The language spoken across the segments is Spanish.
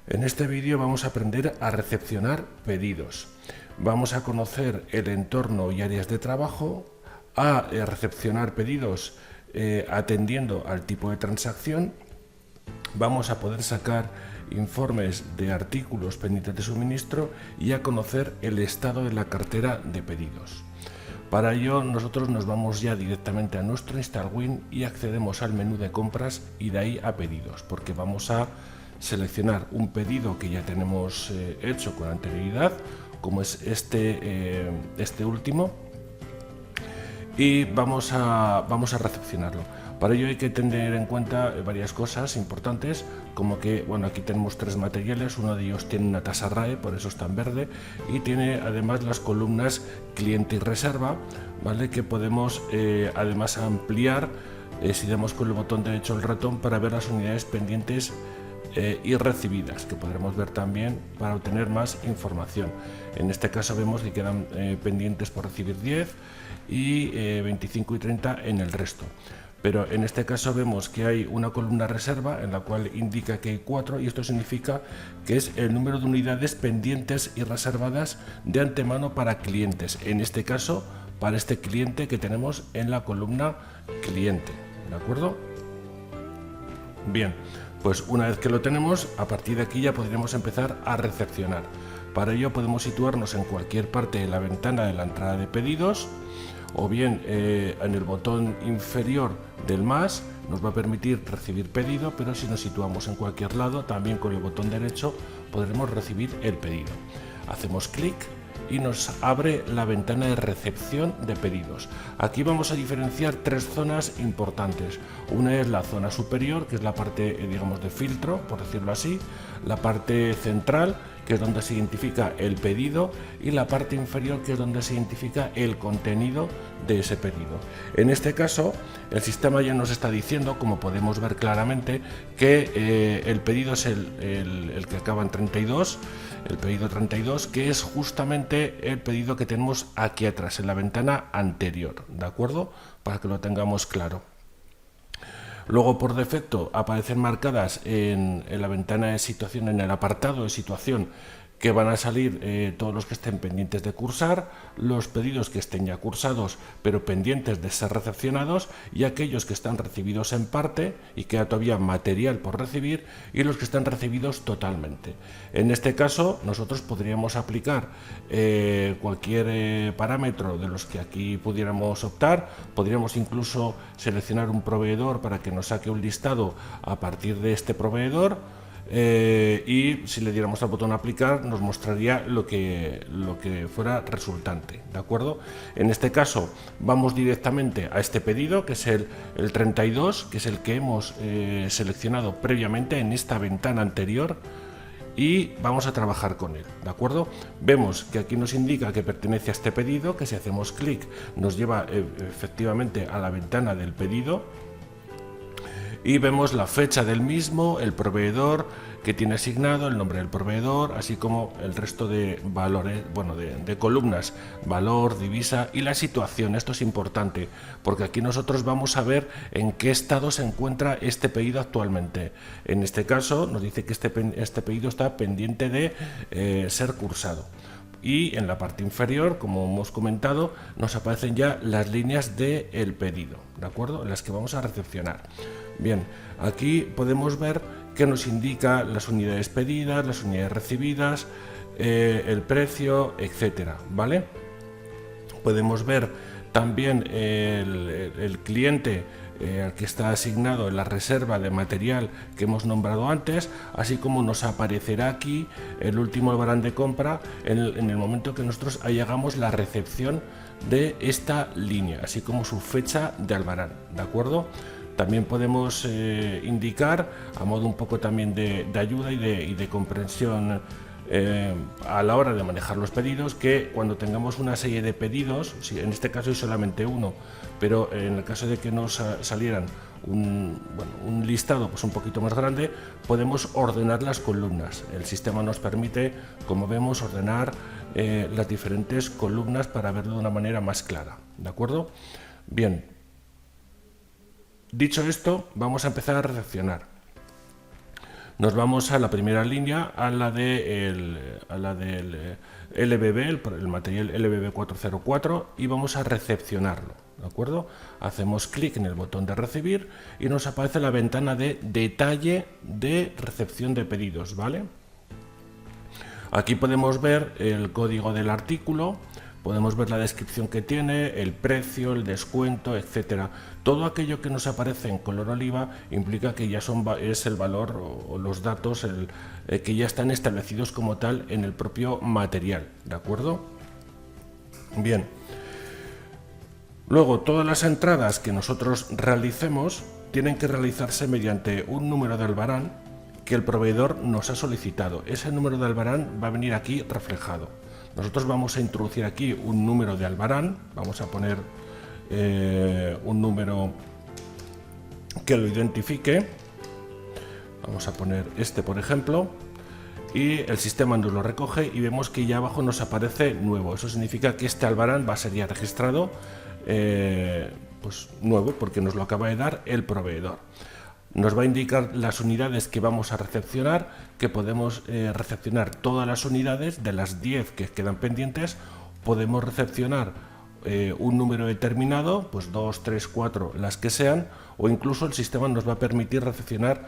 En este vídeo vamos a aprender a recepcionar pedidos. Vamos a conocer el entorno y áreas de trabajo, a recepcionar pedidos atendiendo al tipo de transacción. Vamos a poder sacar informes de artículos pendientes de suministro y a conocer el estado de la cartera de pedidos. Para ello nosotros nos vamos ya directamente a nuestro InstallWin y accedemos al menú de compras y de ahí a pedidos, porque vamos a seleccionar un pedido que ya tenemos hecho con anterioridad, como es este último, y vamos a recepcionarlo. Para ello hay que tener en cuenta varias cosas importantes, como que aquí tenemos tres materiales, uno de ellos tiene una tasa RAE, por eso está en verde, y tiene además las columnas cliente y reserva, ¿vale? Que podemos además ampliar si damos con el botón derecho del ratón para ver las unidades pendientes y recibidas, que podremos ver también para obtener más información. En este caso vemos que quedan pendientes por recibir 10 y 25 y 30 en el resto. Pero en este caso vemos que hay una columna reserva en la cual indica que hay 4 y esto significa que es el número de unidades pendientes y reservadas de antemano para clientes. En este caso, para este cliente que tenemos en la columna cliente. ¿De acuerdo? Bien, pues una vez que lo tenemos, a partir de aquí ya podremos empezar a recepcionar. Para ello podemos situarnos en cualquier parte de la ventana de la entrada de pedidos, o bien en el botón inferior del más nos va a permitir recibir pedido, pero si nos situamos en cualquier lado, también con el botón derecho podremos recibir el pedido. Hacemos clic y nos abre la ventana de recepción de pedidos. Aquí vamos a diferenciar tres zonas importantes. Una es la zona superior, que es la parte digamos de filtro, por decirlo así, la parte central, que es donde se identifica el pedido, y la parte inferior, que es donde se identifica el contenido de ese pedido. En este caso, el sistema ya nos está diciendo, como podemos ver claramente, que el pedido es el que acaba en 32, el pedido 32, que es justamente el pedido que tenemos aquí atrás, en la ventana anterior, ¿de acuerdo? Para que lo tengamos claro. Luego, por defecto, aparecen marcadas en la ventana de situación, en el apartado de situación, que van a salir todos los que estén pendientes de cursar, los pedidos que estén ya cursados pero pendientes de ser recepcionados, y aquellos que están recibidos en parte y queda todavía material por recibir, y los que están recibidos totalmente. En este caso nosotros podríamos aplicar cualquier parámetro de los que aquí pudiéramos optar. Podríamos incluso seleccionar un proveedor para que nos saque un listado a partir de este proveedor. Y si le diéramos al botón aplicar nos mostraría lo que fuera resultante, ¿de acuerdo? En este caso vamos directamente a este pedido, que es el 32, que es el que hemos seleccionado previamente en esta ventana anterior, y vamos a trabajar con él, ¿de acuerdo? Vemos que aquí nos indica que pertenece a este pedido, que si hacemos clic nos lleva efectivamente a la ventana del pedido, y vemos la fecha del mismo, el proveedor que tiene asignado, el nombre del proveedor, así como el resto de valores, de columnas, valor, divisa y la situación. Esto es importante porque aquí nosotros vamos a ver en qué estado se encuentra este pedido actualmente. En este caso nos dice que este pedido está pendiente de ser cursado. Y en la parte inferior, como hemos comentado, nos aparecen ya las líneas del pedido, ¿de acuerdo? En las que vamos a recepcionar. Bien, aquí podemos ver que nos indica las unidades pedidas, las unidades recibidas, el precio, etcétera, ¿vale? Podemos ver también el cliente al que está asignado en la reserva de material que hemos nombrado antes, así como nos aparecerá aquí el último albarán de compra en el momento que nosotros hagamos la recepción de esta línea, así como su fecha de albarán, ¿de acuerdo? También podemos indicar, a modo un poco también de ayuda y de comprensión a la hora de manejar los pedidos, que cuando tengamos una serie de pedidos, si en este caso hay solamente uno, pero en el caso de que nos salieran un listado pues un poquito más grande, podemos ordenar las columnas. El sistema nos permite, como vemos, ordenar las diferentes columnas para verlo de una manera más clara, ¿de acuerdo? Bien, dicho esto, vamos a empezar a recepcionar. Nos vamos a la primera línea, a la del LBB, el material LBB 404, y vamos a recepcionarlo, ¿de acuerdo? Hacemos clic en el botón de recibir y nos aparece la ventana de detalle de recepción de pedidos, ¿vale? Aquí podemos ver el código del artículo, podemos ver la descripción que tiene, el precio, el descuento, etcétera. Todo aquello que nos aparece en color oliva implica que ya es el valor o los datos que ya están establecidos como tal en el propio material, ¿de acuerdo? Bien. Luego, todas las entradas que nosotros realicemos tienen que realizarse mediante un número de albarán que el proveedor nos ha solicitado. Ese número de albarán va a venir aquí reflejado. Nosotros vamos a introducir aquí un número de albarán, vamos a poner un número que lo identifique, vamos a poner este por ejemplo, y el sistema nos lo recoge y vemos que ya abajo nos aparece nuevo. Eso significa que este albarán va a ser ya registrado pues nuevo, porque nos lo acaba de dar el proveedor. Nos va a indicar las unidades que vamos a recepcionar, que podemos recepcionar todas las unidades. De las 10 que quedan pendientes, podemos recepcionar un número determinado, pues 2, 3, 4, las que sean, o incluso el sistema nos va a permitir recepcionar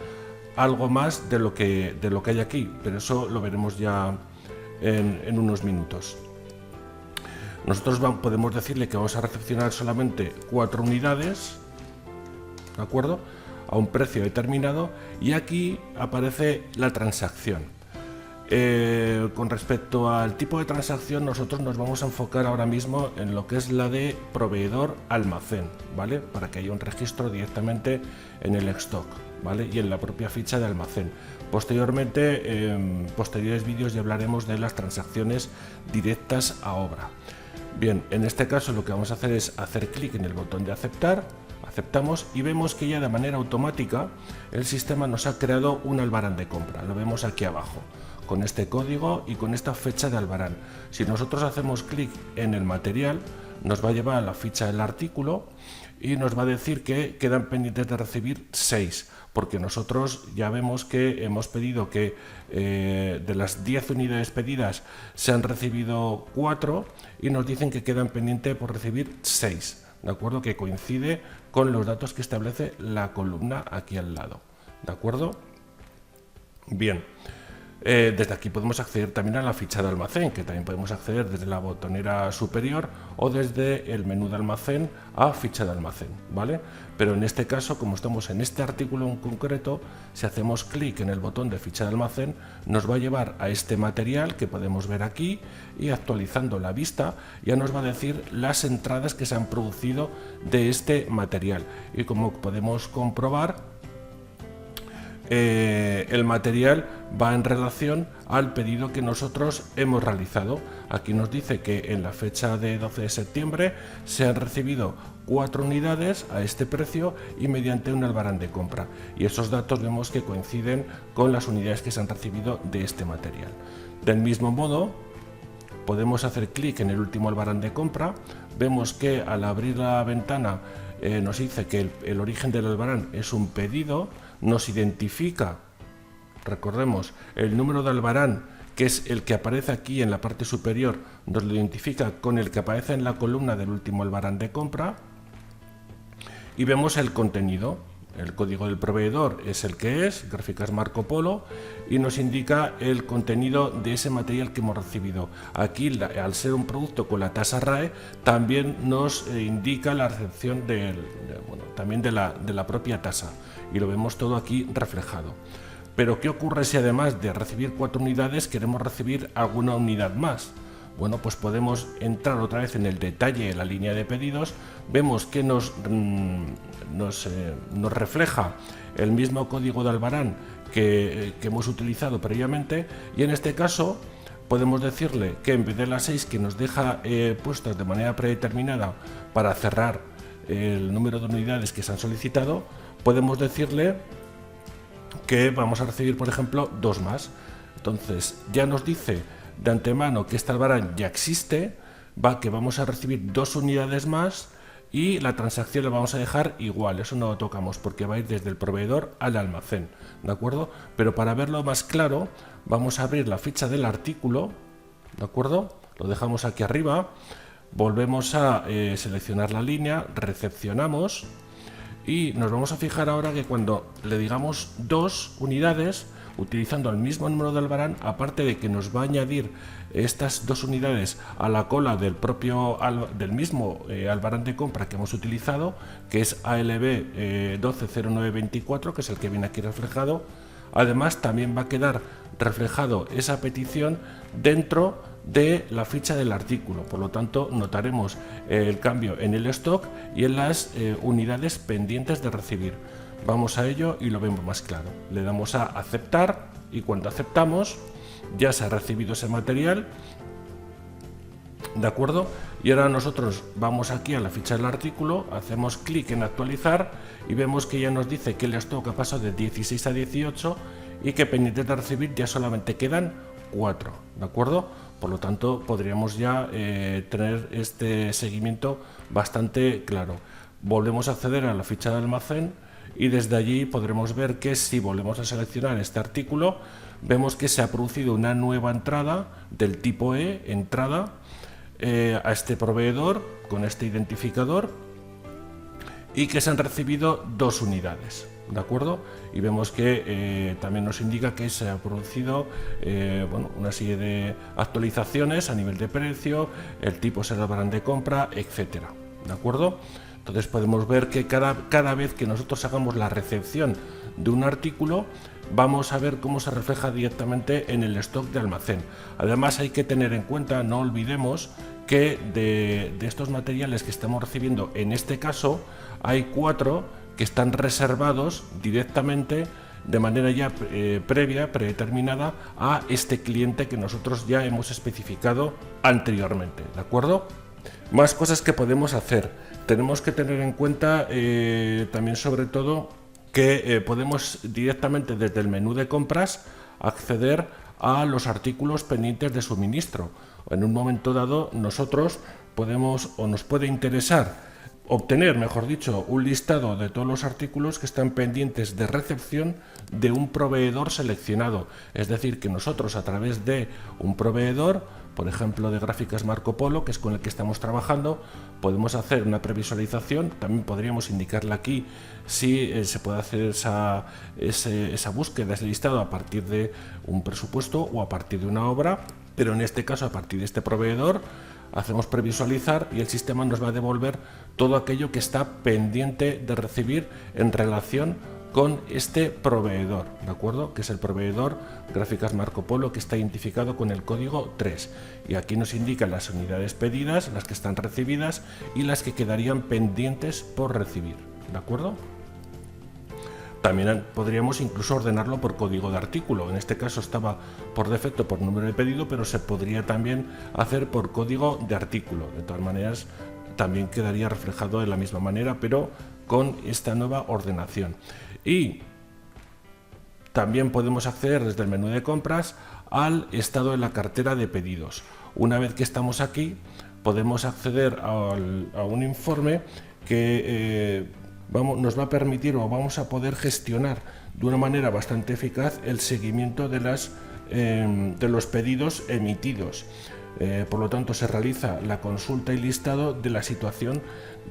algo más de lo que hay aquí, pero eso lo veremos ya en unos minutos. Nosotros podemos decirle que vamos a recepcionar solamente 4 unidades, ¿de acuerdo?, a un precio determinado, y aquí aparece la transacción. Con respecto al tipo de transacción, nosotros nos vamos a enfocar ahora mismo en lo que es la de proveedor almacén, ¿vale? Para que haya un registro directamente en el stock, ¿vale? Y en la propia ficha de almacén. Posteriormente, en posteriores vídeos ya hablaremos de las transacciones directas a obra. Bien, en este caso lo que vamos a hacer es hacer clic en el botón de aceptar. Aceptamos y vemos que ya de manera automática el sistema nos ha creado un albarán de compra. Lo vemos aquí abajo, con este código y con esta fecha de albarán. Si nosotros hacemos clic en el material, nos va a llevar a la ficha del artículo y nos va a decir que quedan pendientes de recibir 6, porque nosotros ya vemos que hemos pedido que de las 10 unidades pedidas se han recibido 4 y nos dicen que quedan pendientes por recibir 6. ¿De acuerdo? Que coincide con los datos que establece la columna aquí al lado. ¿De acuerdo? Bien. Desde aquí podemos acceder también a la ficha de almacén, que también podemos acceder desde la botonera superior o desde el menú de almacén a ficha de almacén, ¿vale? Pero en este caso, como estamos en este artículo en concreto, si hacemos clic en el botón de ficha de almacén, nos va a llevar a este material que podemos ver aquí, y actualizando la vista ya nos va a decir las entradas que se han producido de este material. Y como podemos comprobar, el material va en relación al pedido que nosotros hemos realizado. Aquí nos dice que en la fecha de 12 de septiembre se han recibido 4 unidades a este precio y mediante un albarán de compra, y esos datos vemos que coinciden con las unidades que se han recibido de este material. Del mismo modo, podemos hacer clic en el último albarán de compra. Vemos que al abrir la ventana nos dice que el origen del albarán es un pedido, nos identifica, recordemos, el número de albarán, que es el que aparece aquí en la parte superior, nos lo identifica con el que aparece en la columna del último albarán de compra, y vemos el contenido. El código del proveedor es el que es, gráficas Marco Polo, y nos indica el contenido de ese material que hemos recibido. Aquí, al ser un producto con la tasa RAE, también nos indica la recepción también de la propia tasa, y lo vemos todo aquí reflejado. Pero ¿qué ocurre si además de recibir 4 unidades queremos recibir alguna unidad más? Bueno, pues podemos entrar otra vez en el detalle de la línea de pedidos. Vemos que nos refleja el mismo código de albarán que hemos utilizado previamente, y en este caso podemos decirle que en vez de las 6 que nos deja puestas de manera predeterminada para cerrar el número de unidades que se han solicitado, podemos decirle que vamos a recibir, por ejemplo, 2 más. Entonces ya nos dice de antemano que este albarán ya existe, que vamos a recibir 2 unidades más, y la transacción la vamos a dejar igual, eso no lo tocamos porque va a ir desde el proveedor al almacén, ¿de acuerdo? Pero para verlo más claro, vamos a abrir la ficha del artículo, ¿de acuerdo? Lo dejamos aquí arriba, volvemos a seleccionar la línea, recepcionamos y nos vamos a fijar ahora que cuando le digamos 2 unidades, utilizando el mismo número de albarán, aparte de que nos va a añadir estas 2 unidades a la cola del mismo albarán de compra que hemos utilizado, que es ALB 120924, que es el que viene aquí reflejado. Además, también va a quedar reflejado esa petición dentro de la ficha del artículo, por lo tanto notaremos el cambio en el stock y en las unidades pendientes de recibir. Vamos a ello y lo vemos más claro. Le damos a aceptar y cuando aceptamos ya se ha recibido ese material, ¿de acuerdo? Y ahora nosotros vamos aquí a la ficha del artículo, hacemos clic en actualizar y vemos que ya nos dice que el stock ha pasado de 16 a 18 y que pendientes de recibir ya solamente quedan 4, ¿de acuerdo? Por lo tanto, podríamos ya tener este seguimiento bastante claro. Volvemos a acceder a la ficha de almacén y desde allí podremos ver que si volvemos a seleccionar este artículo, vemos que se ha producido una nueva entrada del tipo E, entrada, a este proveedor con este identificador y que se han recibido 2 unidades. ¿De acuerdo? Y vemos que también nos indica que se ha producido una serie de actualizaciones a nivel de precio, el tipo será albarán de compra, etcétera. ¿De acuerdo? Entonces podemos ver que cada vez que nosotros hagamos la recepción de un artículo, vamos a ver cómo se refleja directamente en el stock de almacén. Además hay que tener en cuenta, no olvidemos, que de estos materiales que estamos recibiendo, en este caso, hay 4 que están reservados directamente de manera ya predeterminada a este cliente que nosotros ya hemos especificado anteriormente, ¿de acuerdo? Más cosas que podemos hacer. Tenemos que tener en cuenta también sobre todo que podemos directamente desde el menú de compras acceder a los artículos pendientes de suministro. En un momento dado nosotros podemos o nos puede interesar obtener, mejor dicho, un listado de todos los artículos que están pendientes de recepción de un proveedor seleccionado. Es decir, que nosotros a través de un proveedor, por ejemplo de Gráficas Marco Polo, que es con el que estamos trabajando, podemos hacer una previsualización. También podríamos indicarle aquí si se puede hacer esa búsqueda, ese listado a partir de un presupuesto o a partir de una obra, pero en este caso a partir de este proveedor hacemos previsualizar y el sistema nos va a devolver todo aquello que está pendiente de recibir en relación con este proveedor, ¿de acuerdo? Que es el proveedor Gráficas Marco Polo, que está identificado con el código 3. Y aquí nos indican las unidades pedidas, las que están recibidas y las que quedarían pendientes por recibir, ¿de acuerdo? También podríamos incluso ordenarlo por código de artículo. En este caso estaba por defecto por número de pedido, pero se podría también hacer por código de artículo. De todas maneras, también quedaría reflejado de la misma manera, pero con esta nueva ordenación. Y también podemos acceder desde el menú de compras al estado de la cartera de pedidos. Una vez que estamos aquí, podemos acceder a un informe que nos va a permitir o vamos a poder gestionar de una manera bastante eficaz el seguimiento de los pedidos emitidos. Por lo tanto, se realiza la consulta y listado de la situación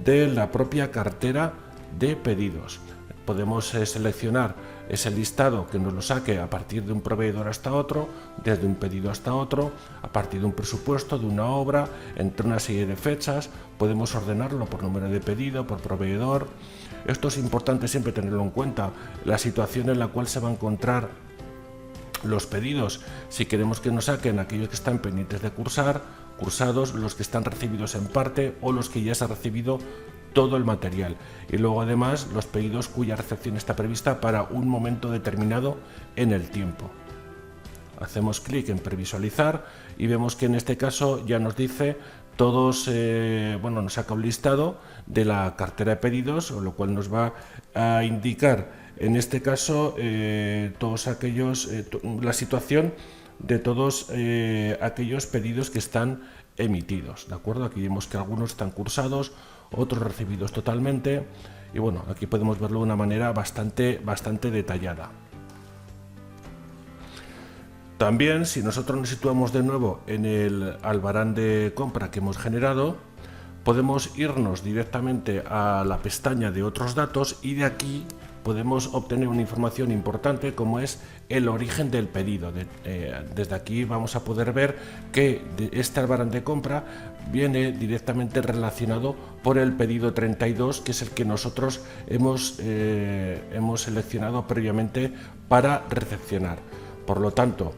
de la propia cartera de pedidos. Podemos seleccionar ese listado que nos lo saque a partir de un proveedor hasta otro, desde un pedido hasta otro, a partir de un presupuesto, de una obra, entre una serie de fechas. Podemos ordenarlo por número de pedido, por proveedor. Esto es importante siempre tenerlo en cuenta, la situación en la cual se va a encontrar los pedidos. Si queremos que nos saquen aquellos que están pendientes de cursados, los que están recibidos en parte o los que ya se ha recibido todo el material. Y luego además los pedidos cuya recepción está prevista para un momento determinado en el tiempo. Hacemos clic en previsualizar y vemos que en este caso ya nos dice todos, nos saca un listado de la cartera de pedidos, lo cual nos va a indicar en este caso todos aquellos, la situación de todos aquellos pedidos que están emitidos, ¿de acuerdo? Aquí vemos que algunos están cursados, otros recibidos totalmente. Y bueno, aquí podemos verlo de una manera bastante detallada. También, si nosotros nos situamos de nuevo en el albarán de compra que hemos generado, podemos irnos directamente a la pestaña de otros datos y de aquí podemos obtener una información importante como es el origen del pedido. Desde aquí vamos a poder ver que este albarán de compra viene directamente relacionado por el pedido 32, que es el que nosotros hemos seleccionado previamente para recepcionar. Por lo tanto,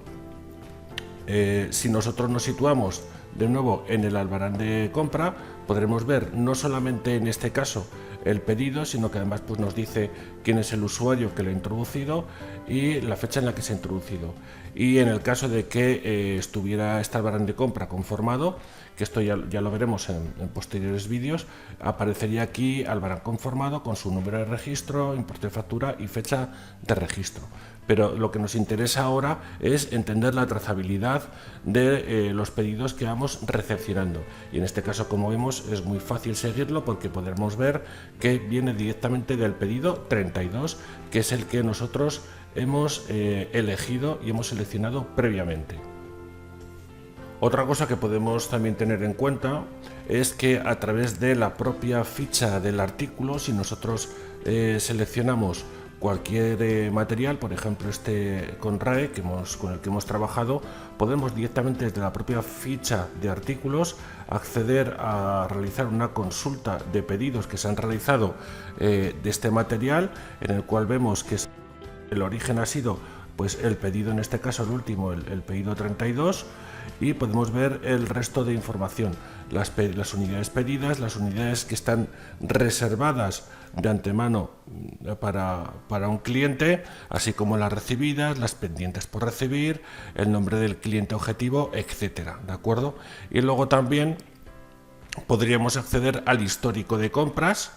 si nosotros nos situamos de nuevo en el albarán de compra, podremos ver no solamente en este caso el pedido, sino que además pues, nos dice quién es el usuario que lo ha introducido y la fecha en la que se ha introducido. Y en el caso de que estuviera este albarán de compra conformado, que esto ya lo veremos en posteriores vídeos, aparecería aquí albarán conformado con su número de registro, importe de factura y fecha de registro. Pero lo que nos interesa ahora es entender la trazabilidad de los pedidos que vamos recepcionando. Y en este caso, como vemos, es muy fácil seguirlo porque podremos ver que viene directamente del pedido 32, que es el que nosotros hemos elegido y hemos seleccionado previamente. Otra cosa que podemos también tener en cuenta es que a través de la propia ficha del artículo, si nosotros seleccionamos cualquier material, por ejemplo este con RAE con el que hemos trabajado, podemos directamente desde la propia ficha de artículos acceder a realizar una consulta de pedidos que se han realizado de este material, en el cual vemos que el origen ha sido pues el pedido, en este caso el último, el pedido 32, y podemos ver el resto de información, las unidades pedidas, las unidades que están reservadas de antemano para un cliente, así como las recibidas, las pendientes por recibir, el nombre del cliente objetivo, etcétera, ¿de acuerdo? Y luego también podríamos acceder al histórico de compras,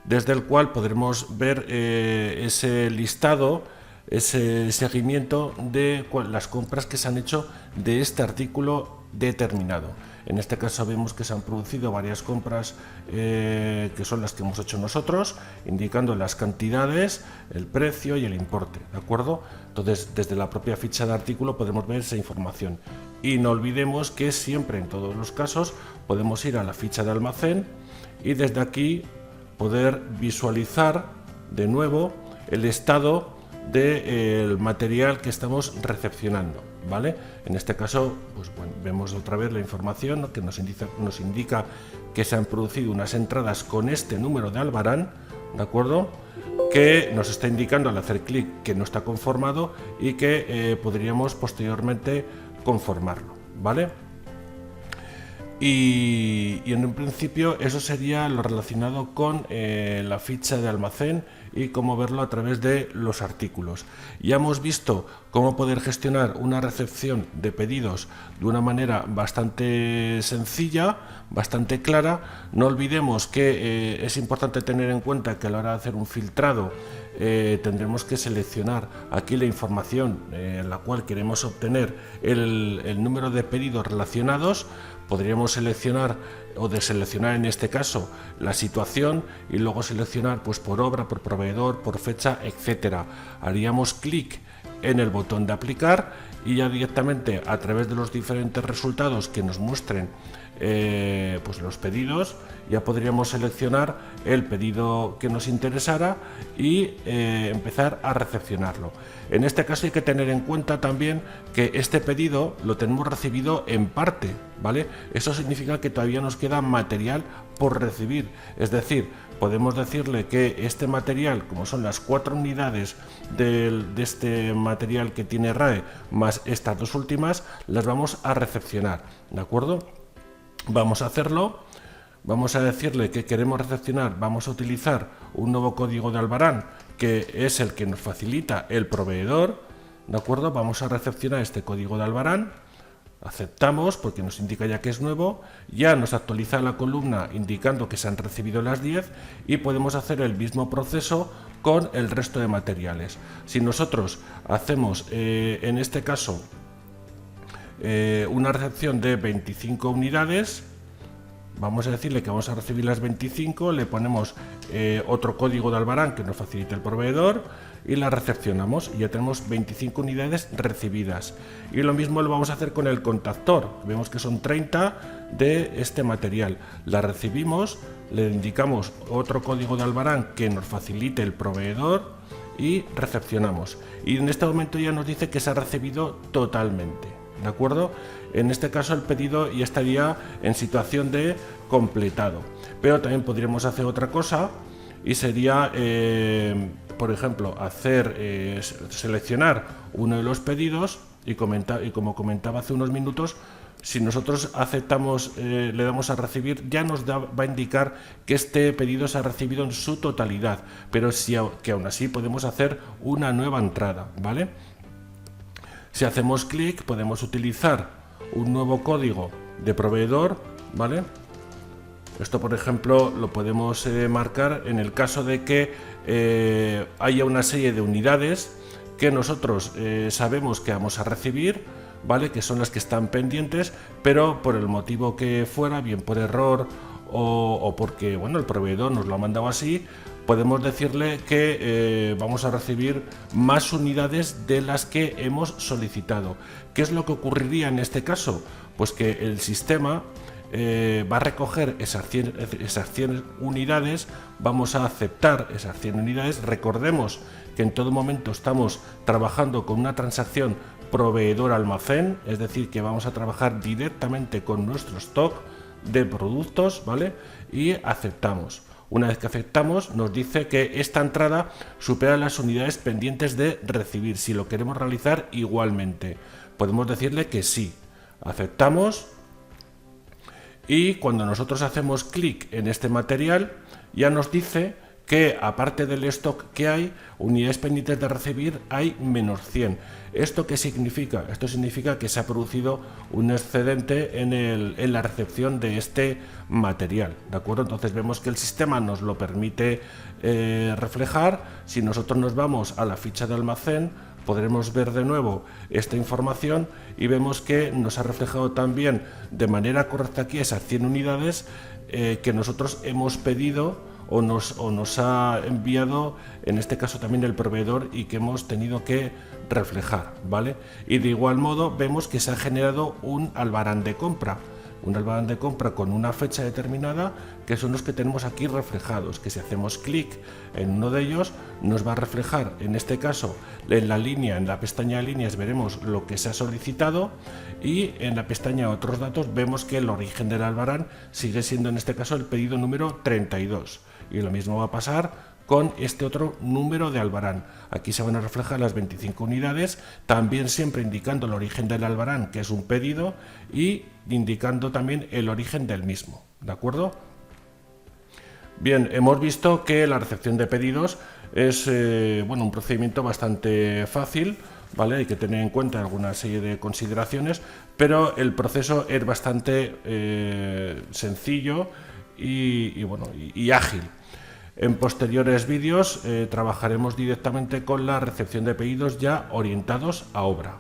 desde el cual podremos ver ese listado, ese seguimiento de las compras que se han hecho de este artículo determinado. En este caso vemos que se han producido varias compras que son las que hemos hecho nosotros, indicando las cantidades, el precio y el importe, ¿de acuerdo? Entonces, desde la propia ficha de artículo podemos ver esa información. Y no olvidemos que siempre, en todos los casos, podemos ir a la ficha de almacén y desde aquí poder visualizar de nuevo el estado del material que estamos recepcionando, ¿vale? En este caso, pues bueno, vemos otra vez la información, ¿no?, que nos indica que se han producido unas entradas con este número de albarán, ¿de acuerdo?, que nos está indicando al hacer clic que no está conformado y que podríamos posteriormente conformarlo, ¿vale? Y en un principio eso sería lo relacionado con la ficha de almacén y cómo verlo a través de los artículos. Ya hemos visto cómo poder gestionar una recepción de pedidos de una manera bastante sencilla, bastante clara. No olvidemos que es importante tener en cuenta que a la hora de hacer un filtrado tendremos que seleccionar aquí la información en la cual queremos obtener el número de pedidos relacionados. Podríamos seleccionar o deseleccionar en este caso la situación y luego seleccionar pues por obra, por proveedor, por fecha, etcétera. Haríamos clic en el botón de aplicar y ya directamente a través de los diferentes resultados que nos muestren pues los pedidos, ya podríamos seleccionar el pedido que nos interesara y empezar a recepcionarlo. En este caso hay que tener en cuenta también que este pedido lo tenemos recibido en parte, ¿vale? Eso significa que todavía nos queda material por recibir, es decir, podemos decirle que este material, como son las 4 unidades de este material que tiene RAE más estas dos últimas, las vamos a recepcionar, ¿de acuerdo? Vamos a hacerlo, vamos a decirle que queremos recepcionar, vamos a utilizar un nuevo código de albarán que es el que nos facilita el proveedor, ¿de acuerdo? Vamos a recepcionar este código de albarán, aceptamos porque nos indica ya que es nuevo, ya nos actualiza la columna indicando que se han recibido las 10 y podemos hacer el mismo proceso con el resto de materiales. Si nosotros hacemos en este caso una recepción de 25 unidades, vamos a decirle que vamos a recibir las 25, le ponemos otro código de Albarán que nos facilite el proveedor y la recepcionamos y ya tenemos 25 unidades recibidas. Y lo mismo lo vamos a hacer con el contactor, vemos que son 30 de este material, la recibimos, le indicamos otro código de Albarán que nos facilite el proveedor y recepcionamos. Y en este momento ya nos dice que se ha recibido totalmente, ¿de acuerdo? En este caso el pedido ya estaría en situación de completado, pero también podríamos hacer otra cosa y sería, por ejemplo, seleccionar uno de los pedidos y como comentaba hace unos minutos, si nosotros aceptamos, le damos a recibir, ya nos va a indicar que este pedido se ha recibido en su totalidad, pero que aún así podemos hacer una nueva entrada, ¿vale? Si hacemos clic, podemos utilizar un nuevo código de proveedor, ¿vale? Esto, por ejemplo, lo podemos marcar en el caso de que haya una serie de unidades que nosotros sabemos que vamos a recibir, ¿vale? Que son las que están pendientes, pero por el motivo que fuera, bien por error o porque, bueno, el proveedor nos lo ha mandado así, podemos decirle que vamos a recibir más unidades de las que hemos solicitado. ¿Qué es lo que ocurriría en este caso? Pues que el sistema va a recoger esas 100 unidades, vamos a aceptar esas 100 unidades. Recordemos que en todo momento estamos trabajando con una transacción proveedor-almacén, es decir, que vamos a trabajar directamente con nuestro stock de productos, ¿vale? Y aceptamos. Una vez que aceptamos, nos dice que esta entrada supera las unidades pendientes de recibir. Si lo queremos realizar igualmente, podemos decirle que sí. Aceptamos y cuando nosotros hacemos clic en este material, ya nos dice que aparte del stock que hay, unidades pendientes de recibir hay menos 100. ¿Esto qué significa? Esto significa que se ha producido un excedente en la recepción de este material, ¿de acuerdo? Entonces vemos que el sistema nos lo permite reflejar. Si nosotros nos vamos a la ficha de almacén, podremos ver de nuevo esta información y vemos que nos ha reflejado también de manera correcta aquí esas 100 unidades que nosotros hemos pedido o nos ha enviado, en este caso también el proveedor, y que hemos tenido que reflejar, ¿vale? Y de igual modo vemos que se ha generado un albarán de compra, con una fecha determinada, que son los que tenemos aquí reflejados, que si hacemos clic en uno de ellos nos va a reflejar, en este caso en la pestaña de líneas veremos lo que se ha solicitado, y en la pestaña otros datos vemos que el origen del albarán sigue siendo en este caso el pedido número 32, y lo mismo va a pasar con este otro número de albarán. Aquí se van a reflejar las 25 unidades, también siempre indicando el origen del albarán, que es un pedido, y indicando también el origen del mismo, ¿de acuerdo? Bien, hemos visto que la recepción de pedidos es un procedimiento bastante fácil, ¿vale? Hay que tener en cuenta alguna serie de consideraciones, pero el proceso es bastante sencillo y ágil. En posteriores vídeos trabajaremos directamente con la recepción de pedidos ya orientados a obra.